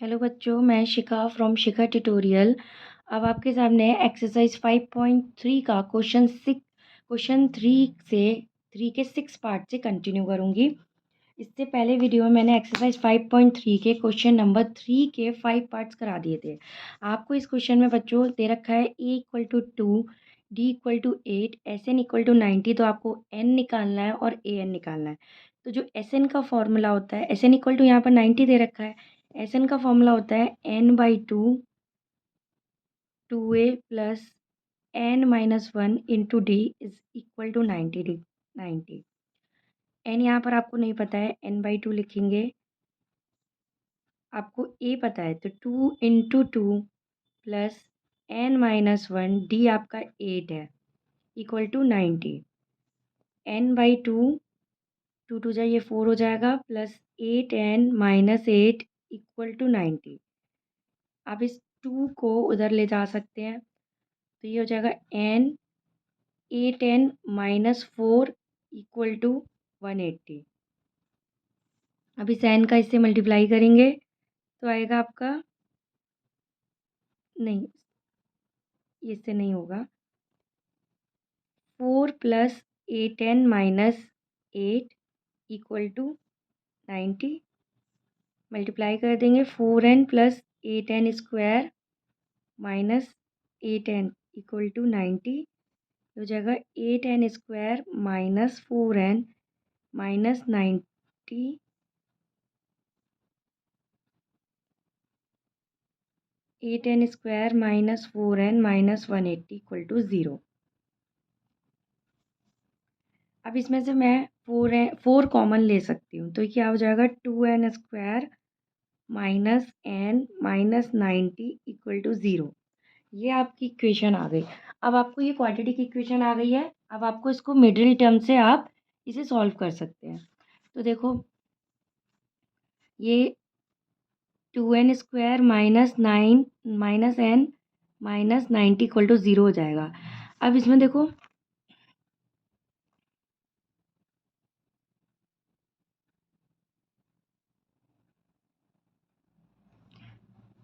Hello बच्चों, मैं शिखा from Shikha tutorial. अब आपके सामने एक्सरसाइज 5.3 का क्वेश्चन थ्री के 6 पार्ट से कंटिन्यू करूँगी। इससे पहले वीडियो में मैंने एक्सरसाइज 5.3 के क्वेश्चन नंबर 3 के 5 पार्ट्स करा दिए थे। आपको इस क्वेश्चन में बच्चों दे रखा है A = 2, D = 8, SN = 90। तो आपको N निकालना है और AN निकालना है। तो जो SN का फॉर्मूला होता है, SN = यहाँ पर 90 दे रखा है। SN का फॉर्मूला होता है N/2 2A + N-1 × D = 90। N यहाँ पर आपको नहीं पता है, N/2 लिखेंगे। आपको A पता है तो 2 × 2 + N-1 D आपका 8 है = 90। N/2 2 2 जा ये 4 हो जाएगा + 8N - 8 = 90। आप इस 2 को उधर ले जा सकते हैं तो ये हो जाएगा N 8N - 4 = 180। अब इस N का इससे मल्टीप्लाई करेंगे तो आएगा आपका, नहीं इससे नहीं होगा, 4 + 8N - 8 = 90। मल्टीप्लाई कर देंगे 4N + 8N² - 8N = 90। हो जाएगा 8N² - 4N - 90 8N² - 4N - 180 = 0। अब इसमें से मैं 4 कॉमन ले सकती हूँ तो क्या हो जाएगा 2N² - N - 90 = 0। ये आपकी इक्वेशन आ गई। अब आपको ये क्वाड्रेटिक इक्वेशन आ गई है। अब आपको इसको मिडिल टर्म से आप इसे सॉल्व कर सकते हैं। तो देखो ये 2N² - 9 - N - 90 = 0 हो जाएगा। अब इसमें देखो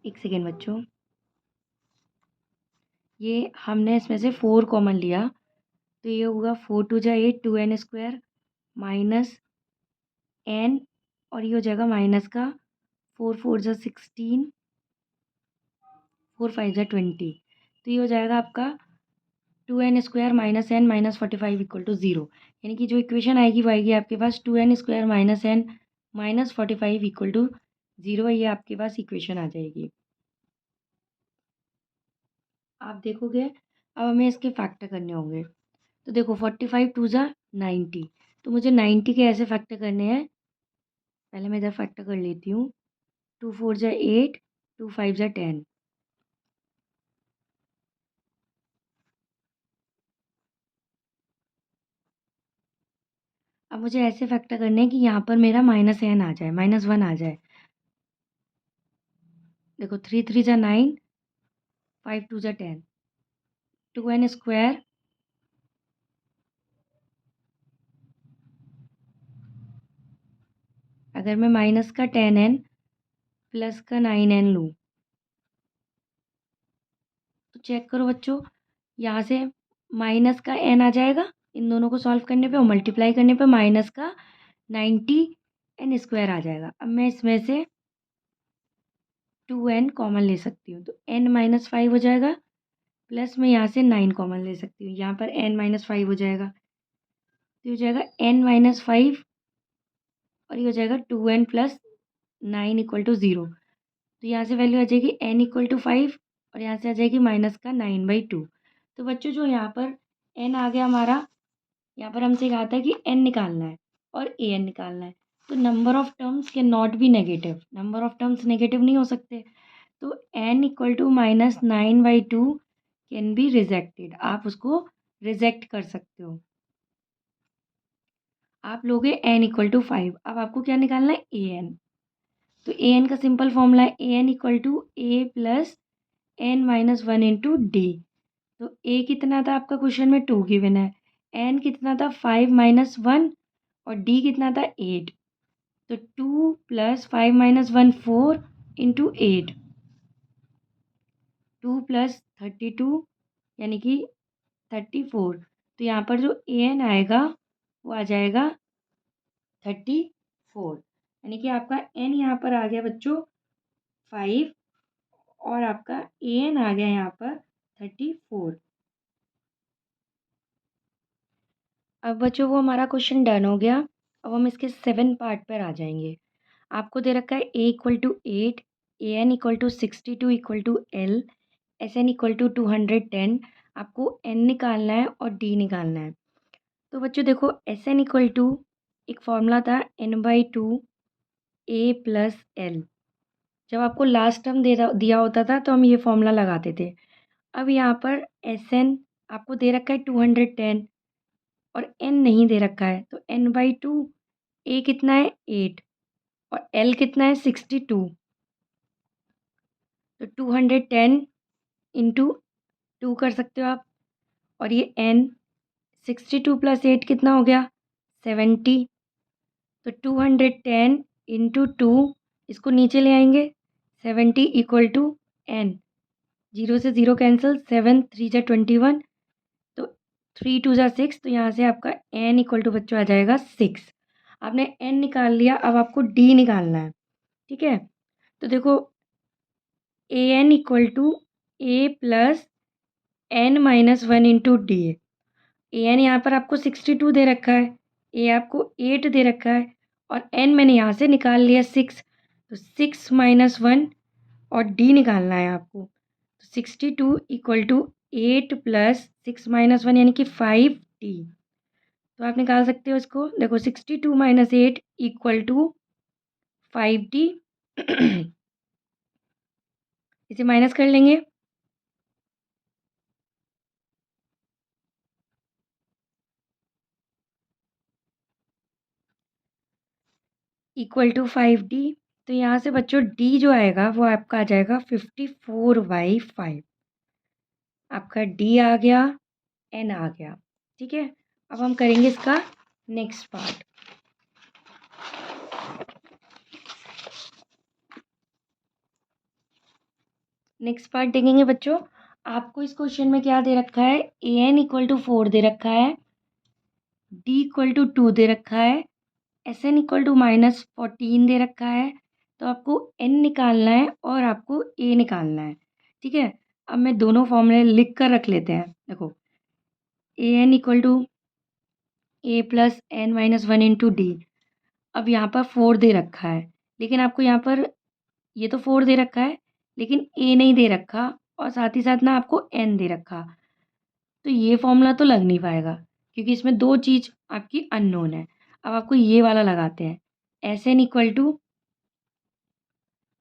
एक सेकेंड बच्चों, ये हमने इसमें से 4 कॉमन लिया तो ये होगा 4 2 जा 8 2N² - N और ये हो जाएगा माइनस का 4 4 जा 16 4 5 जा 20। तो ये हो जाएगा आपका 2N² - N - 45 = 0। यानी कि जो इक्वेशन आएगी वो आएगी आपके पास 2N² - N - 45 = 0। ये आपके पास इक्वेशन आ जाएगी। आप देखोगे अब हमें इसके फैक्टर करने होंगे। तो देखो 45 2 जा 90, तो मुझे 90 के ऐसे फैक्टर करने हैं। पहले मैं इधर फैक्टर कर लेती हूँ। 2 4 जा 8 2 5 जा 10। अब मुझे ऐसे फैक्टर करने हैं कि यहाँ पर मेरा -n आ जाए, -1 आ जाए। देखो 3 3 जा 9 5 2 जा 10 2N² अगर मैं माइनस का 10N प्लस का 9N लूँ तो चेक करो बच्चों, यहाँ से माइनस का n आ जाएगा इन दोनों को सॉल्व करने पे और मल्टीप्लाई करने पे माइनस का 90N² आ जाएगा। अब मैं इसमें से 2N कॉमन ले सकती हूँ तो N - 5 हो जाएगा प्लस मैं यहाँ से 9 कॉमन ले सकती हूँ, यहाँ पर N - 5 हो जाएगा तो हो जाएगा N - 5 और ये हो जाएगा 2N + 9 = 0। तो यहाँ से वैल्यू आ जाएगी N = 5 और यहाँ से आ जाएगी माइनस का 9/2। तो बच्चों जो यहाँ पर N आ गया हमारा, यहाँ पर हमसे कहा था कि N निकालना है और AN निकालना है। तो number of terms can not be negative, number of terms negative नहीं हो सकते। तो N = -9/2 कैन बी रिजेक्टेड, आप उसको रिजेक्ट कर सकते हो। आप लोगे N = 5। अब आपको क्या निकालना है AN। तो AN का सिंपल फॉर्मूला है AN = A + N - 1 × D। तो A कितना था आपका क्वेश्चन में 2 गिवन है, N कितना था 5 - 1 और D कितना था 8। तो 2 + 5 - 1 4 इंटू 8, 2 + 32 यानी कि 34। तो यहाँ पर जो an आएगा वो आ जाएगा 34, यानी कि आपका n यहाँ पर आ गया बच्चों 5 और आपका an आ गया यहाँ पर 34। अब बच्चों वो हमारा क्वेश्चन डन हो गया। अब हम इसके 7 पार्ट पर आ जाएंगे। आपको दे रखा है a = 8, an = 62 = l, sn = 210। आपको n निकालना है और d निकालना है। तो बच्चों देखो sn = एक फॉर्मूला था n/2 a + l। जब आपको लास्ट टर्म दिया होता था तो हम ये फॉर्मूला लगाते थे। अब यहाँ पर sn आपको दे रखा है 210 और n नहीं दे रखा है, तो n/2 a कितना है 8 और l कितना है 62। तो 210 इंटू 2 कर सकते हो आप। और ये n 62 + 8 कितना हो गया 70। तो 210 इंटू 2 इसको नीचे ले आएंगे 70 = n। 0 से 0 कैंसिल, 7 3 × 21, तो 3 2 × 6। तो यहाँ से आपका n = बच्चों आ जाएगा 6। आपने n निकाल लिया, अब आपको d निकालना है। ठीक है, तो देखो an = a + n-1 into D. an यहाँ पर आपको 62 दे रखा है, a आपको 8 दे रखा है और n मैंने यहाँ से निकाल लिया 6। तो 6 - 1 और d निकालना है आपको। तो 62 = 8 + 6 - 1 यानी कि 5d। तो आप निकाल सकते हो इसको। देखो 62 - 8 = 5d। इसे माइनस कर लेंगे। = 5d। तो यहाँ से बच्चों d जो आएगा वो आपका आ जाएगा 54/5। आपका d आ गया, n आ गया। ठीक है, अब हम करेंगे इसका नेक्स्ट पार्ट। नेक्स्ट पार्ट देखेंगे बच्चों। आपको इस क्वेश्चन में क्या दे रखा है, an = 4 दे रखा है, d = 2 दे रखा है, sn = -14 दे रखा है। तो आपको n निकालना है और आपको a निकालना है। ठीक है, अब मैं दोनों फॉर्मूले लिख कर रख लेते हैं। देखो an = a + n-1 into D. अब यहाँ पर 4 दे रखा है, लेकिन आपको यहाँ पर ये तो 4 दे रखा है लेकिन a नहीं दे रखा और साथ ही साथ ना आपको n दे रखा। तो ये फॉर्मूला तो लग नहीं पाएगा क्योंकि इसमें दो चीज़ आपकी अननोन है। अब आपको ये वाला लगाते हैं, sn =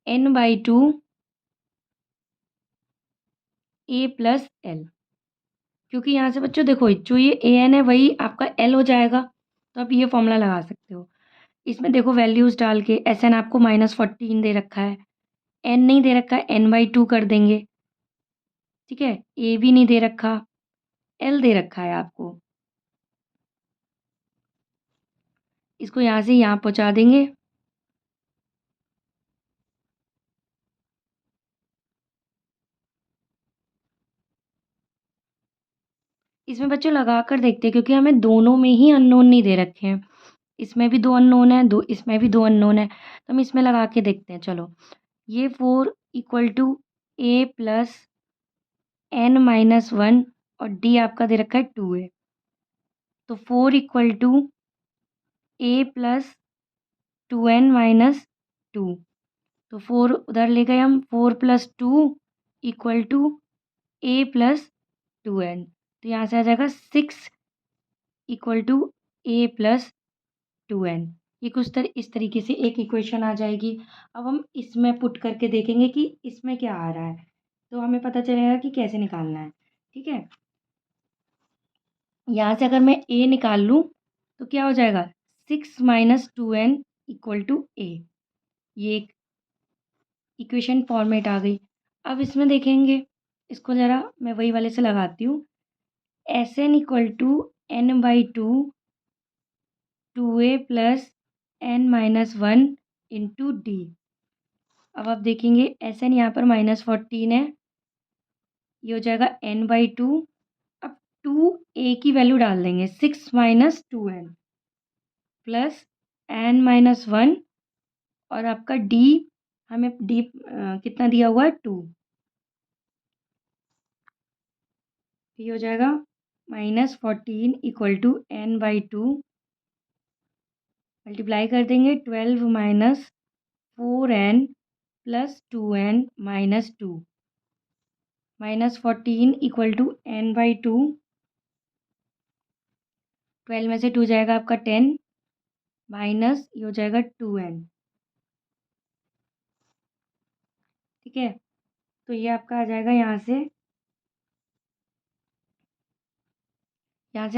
n/2 a + l। क्योंकि यहाँ से बच्चों देखो जो ये an है वही आपका l हो जाएगा, तो आप ये फॉर्मूला लगा सकते हो। इसमें देखो वैल्यूज़ डाल के sn आपको -14 दे रखा है, n नहीं दे रखा है, n/2 कर देंगे। ठीक है, a भी नहीं दे रखा, l दे रखा है आपको। इसको यहाँ से यहाँ पहुँचा देंगे। इसमें बच्चों लगा कर देखते हैं क्योंकि हमें दोनों में ही अननोन नहीं दे रखे हैं। इसमें भी 2 अननोन है, दो इसमें भी 2 अननोन है, तो हम इसमें लगा के देखते हैं। चलो ये 4 = a + n-1 और d आपका दे रखा है 2 है। तो 4 = a + 2n-2। तो 4 उधर ले गए हम, 4 + 2 = a + 2n। तो यहाँ से आ जाएगा 6 = a + 2n। ये इस तरीके से एक इक्वेशन आ जाएगी। अब हम इसमें पुट करके देखेंगे कि इसमें क्या आ रहा है, तो हमें पता चलेगा कि कैसे निकालना है। ठीक है, यहाँ से अगर मैं a निकाल लूँ तो क्या हो जाएगा 6 - 2n = a। ये एक इक्वेशन फॉर्मेट आ गई। अब इसमें देखेंगे, इसको ज़रा मैं वही वाले से लगाती हूँ। sn = n/2 2a + n-1 into D. अब आप देखेंगे एस एन यहाँ पर -14 है, ये हो जाएगा n/2। अब 2a की वैल्यू डाल देंगे, 6 - 2n प्लस n-1 और आपका d, हमें d कितना दिया हुआ है 2, ये हो जाएगा -14 = n/2, मल्टीप्लाई कर देंगे 12 - 4n प्लस 2n - 2, -14 = n/2, 12 में से 2 जाएगा आपका 10 माइनस ये हो जाएगा 2n। ठीक है, तो ये आपका आ जाएगा यहाँ से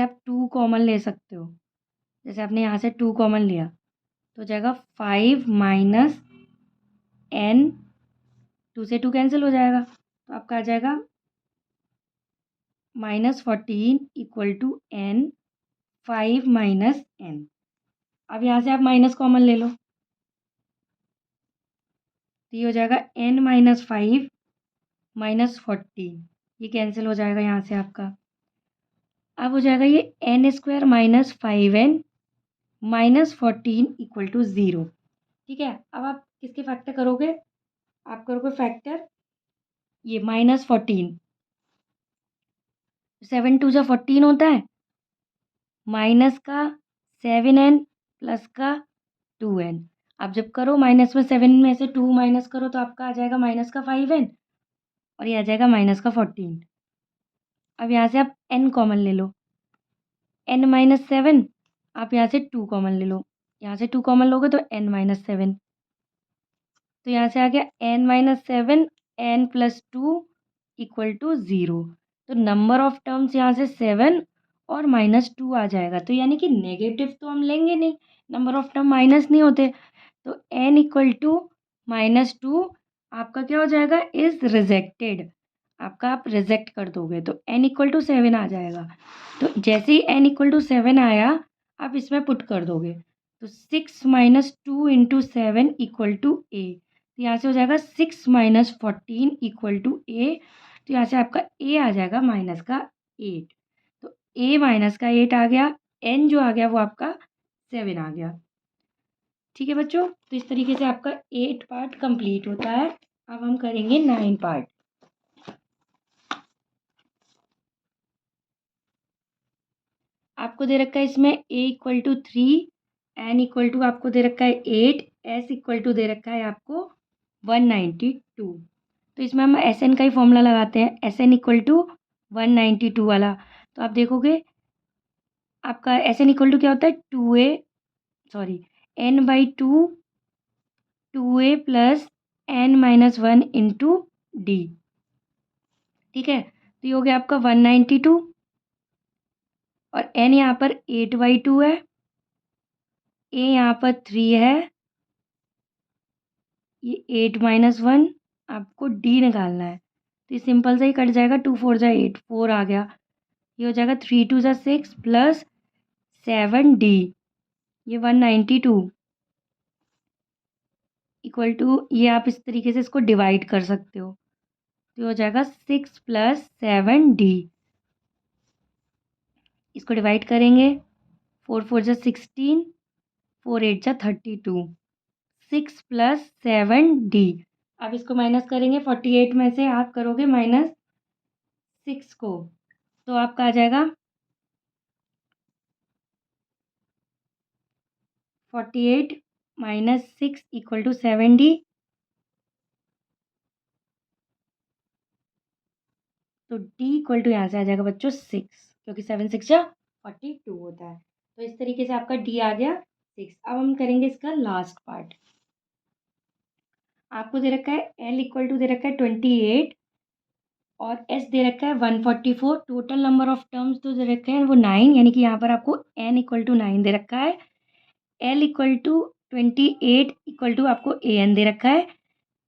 आप 2 कॉमन ले सकते हो। जैसे आपने यहाँ से 2 कॉमन लिया तो हो जाएगा 5 माइनस n, 2 से 2 कैंसिल हो जाएगा, तो आपका आ जाएगा -14 = n, 5 माइनस n। अब यहाँ से आप माइनस कॉमन ले लो, तो ये हो जाएगा n-5 -14, ये कैंसिल हो जाएगा यहाँ से आपका। अब हो जाएगा ये n² - 5n -14 = 0। ठीक है, अब आप किसके फैक्टर करोगे? आप करोगे फैक्टर ये -14, 7 × 2 = 14 होता है, माइनस का 7n प्लस का 2n। आप जब करो माइनस में 7 में से 2 माइनस करो तो आपका आ जाएगा माइनस का 5n और ये आ जाएगा माइनस का 14। अब यहाँ से आप n कॉमन ले लो, n-7, आप यहाँ से 2 कॉमन ले लो, यहाँ से 2 कॉमन लोगे तो n-7, तो यहाँ से आ गया n-7 n + 2 = 0। तो नंबर ऑफ टर्म्स यहाँ से 7 और -2 आ जाएगा, तो यानी कि नेगेटिव तो हम लेंगे नहीं, नंबर ऑफ टर्म माइनस नहीं होते, तो n = -2 आपका क्या हो जाएगा? इज़ रिजेक्टेड, आपका आप रिजेक्ट कर दोगे तो n = 7 आ जाएगा। तो जैसे ही n = 7 आया आप इसमें पुट कर दोगे, तो 6 - 2 × 7 = a, तो यहाँ से हो जाएगा 6 - 14 = a, तो यहाँ से आपका a आ जाएगा -8। तो a -8 आ गया, n जो आ गया वो आपका 7 आ गया। ठीक है बच्चों, तो इस तरीके से आपका 8 पार्ट कंप्लीट होता है। अब हम करेंगे 9 पार्ट। आपको दे रखा है इसमें a = 3, n = आपको दे रखा है 8, s = दे रखा है आपको 192। तो इसमें हम एस एन का ही फॉर्मूला लगाते हैं, एस एन = 192 वाला। तो आप देखोगे आपका एस एन = क्या होता है? 2a, sorry, n/2 2a + n-1 × d। ठीक है, तो ये हो गया आपका 192 और n यहाँ पर 8/2 है, a यहाँ पर 3 है, ये 8 - 1 आपको d निकालना है, तो ये सिंपल से ही कट जाएगा, 2 4 = 8, 4 आ गया, ये हो जाएगा 3 2 = 6 प्लस 7d, ये 192 = ये आप इस तरीके से इसको डिवाइड कर सकते हो, तो हो जाएगा 6 + 7d। इसको डिवाइड करेंगे, 4 4 = 16, 4 8 = 32, 6 + 7d। अब इसको माइनस करेंगे, 48 में से आप करोगे -6 को, तो आपका आ जाएगा 48 - 6 = 7d। तो d = यहाँ से आ जाएगा बच्चों 6, क्योंकि 7 6 = 42 होता है। तो इस तरीके से आपका d आ गया 6। अब हम करेंगे इसका लास्ट पार्ट। आपको दे रखा है l = दे रखा है 28 और s दे रखा है 144। टोटल नंबर ऑफ टर्म्स तो दे रखे हैं वो 9, यानी कि यहाँ पर आपको n = 9 दे रखा है। l = 28 = आपको an दे रखा है।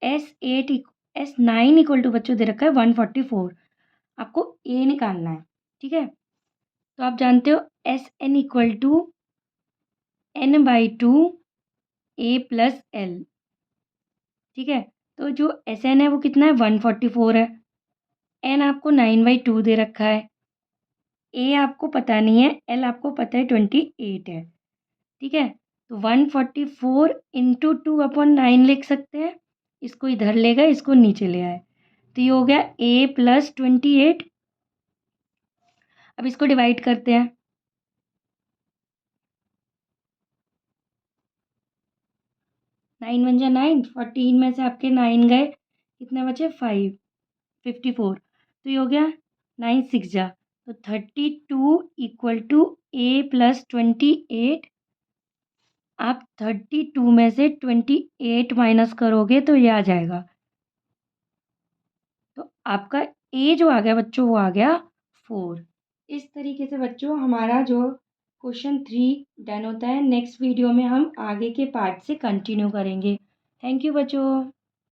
s9 = बच्चों दे रखा है 144, आपको a निकालना है। ठीक है, तो आप जानते हो Sn = n/2 a + l। ठीक है, तो जो एस एन है वो कितना है 144 है। एन आपको 9/2 दे रखा है। ए आपको पता नहीं है, एल आपको पता है 28 है। ठीक है, तो 144 इंटू 2/9 लिख सकते हैं। इसको इधर ले गए, इसको नीचे ले आए, तो ये हो गया ए प्लस 28। अब इसको डिवाइड करते हैं। 9 1 जा 9, 14 में से आपके 9 गए, कितने बचे 5, 54। तो ये हो गया 9 6 जा, तो 32 इक्वल टू ए प्लस 28। आप 32 में से 28 माइनस करोगे तो ये आ जाएगा। तो आपका ए जो आ गया बच्चों वो आ गया 4। इस तरीके से बच्चों हमारा जो क्वेश्चन 3 डन होता है। नेक्स्ट वीडियो में हम आगे के पार्ट से कंटिन्यू करेंगे। थैंक यू बच्चों।